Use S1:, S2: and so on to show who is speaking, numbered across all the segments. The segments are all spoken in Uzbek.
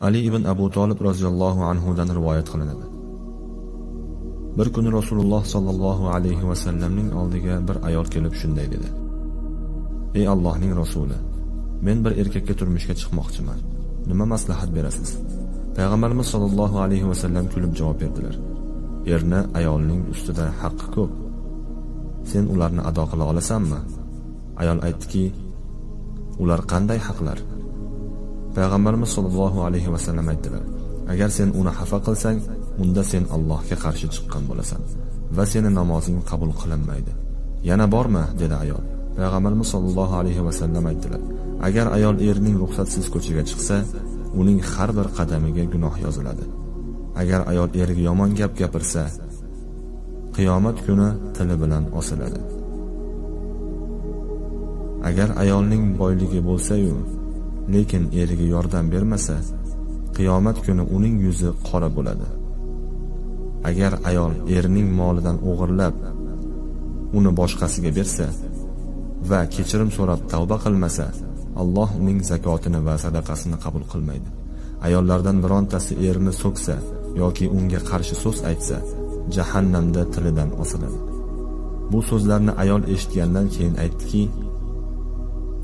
S1: Ali ibn Abu Talib roziyallohu anhu dan rivoyat qilinadi. Bir kuni Rasululloh sallallohu alayhi va sallamning oldiga bir ayol kelib shunday dedi: "Ey Allohning rasuli, men bir erkakka turmushga chiqmoqchiman. Nima maslahat berasiz?" Payg'ambarimiz sallallohu alayhi va sallam kulib javob berdilar: "Erni ayolning ustida haqqi ko'p. Sen ularni ado qila olasanmi?" Ayol aytdiki: "Ular qanday haqlar?" Payg'ambarimiz sollallohu alayhi va sallam aytdilar: "Agar sen uni xafa qilsang, unda sen Allohga qarshi chiqqan bo'lasan va seni namozing qabul qilinmaydi." "Yana bormi?" dedi ayol. Payg'ambarimiz sollallohu alayhi va sallam aytdilar: "Agar ayol erining ruxsatsiz ko'chaga chiqsa, uning har bir qadamiga gunoh yoziladi. Agar ayol eriga yomon gap gapirsa, qiyomat kuni tili bilan osiladi. Agar ayolning boyligi bo'lsa-yu, lekin eriga yordam bermasa, qiyomat kuni uning yuzi qora bo'ladi. Agar ayol erining molidan o'g'irlab, uni boshqasiga bersa va kechirim so'rab tavba qilmasa, Alloh uning zakotini va sadaqasini qabul qilmaydi. Ayollardan birontasi erini so'ksa yoki unga qarshi so'z aytsa, jahannamda tilidan osiladi." Bu so'zlarni ayol eshitgandan keyin aytdiki: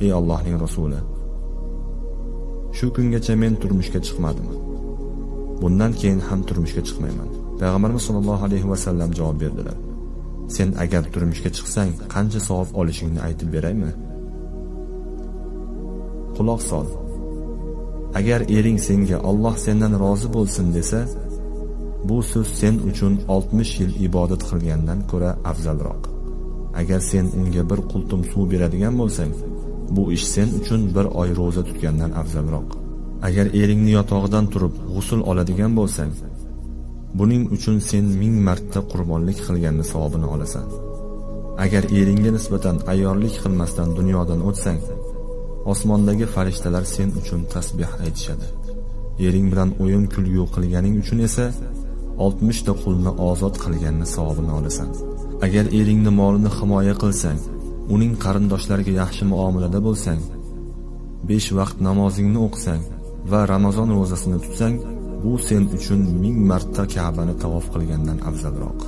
S1: "Ey Allohning rasuli, shu kungacha men turmushga chiqmadim. Bundan keyin ham turmushga chiqmayman." Payg'ambarimiz sollallohu alayhi va sallam javob berdilar: "Sen agar turmushga chiqsang, qancha savob olishingni aytib beraymi? Quloq sol. Agar ering senga Alloh sendan rozi bo'lsin desa, bu so'z sen uchun 60 yil ibodat qilgandan ko'ra afzalroq. Agar sen unga bir qultum suv beradigan bo'lsang, bu ish sen uchun bir oy roza tutgandan afzalroq. Agar eringni yotog'idan turib g'usl oladigan bo'lsang, buning uchun sen 1000 marta qurbonlik qilganni savobini olasan. Agar eringga nisbatan ayyorlik qilmasdan dunyodan o'tsang, osmondagi farishtalar sen uchun tasbih aytishadi. Ering bilan o'yin kulgu qilganing uchun esa 60 ta qulni ozod qilganni savobini olasan. Agar eringni molini himoya qilsang, uning qarindoshlariga yaxshi muomalada bo'lsang, 5 vaqt namozingni o'qisang va Ramazon ro'zasini tutsang, bu sen uchun 1000 marta Ka'bani tavof qilgandan afzalroq."